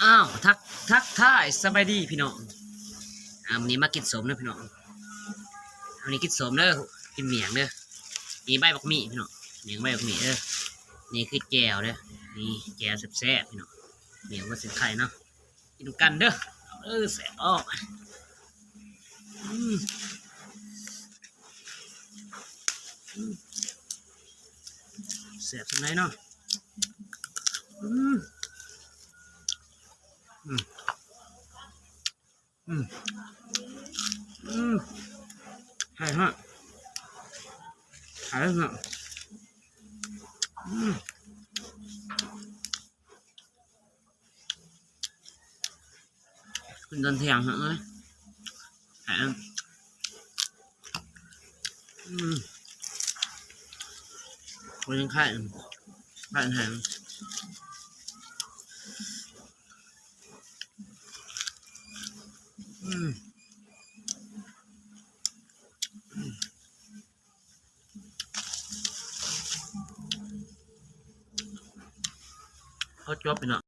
อ้าวทักท่ายสบายดีพี่น้องวันนี้มากินสมนะพี่น้องวันนี้กินสมเด้อกินเหมียงเด้อนี่ใบบักหมี่พี่น้องเหมียงใบบักหมี่เด้อนี่คือแจวเด้อนี่แจวแซ่บๆพี่น้องเหมียงว่าเส้นไข่เนาะกินกันเด้อแซ่บออกแซ่บสักไหนเนาะใช่ฮะใช่ฮะคุณตอนเที่ยงฮะเอ้ยแหมคนยังไข่ไข่แห้งเขาจบไปเนาะ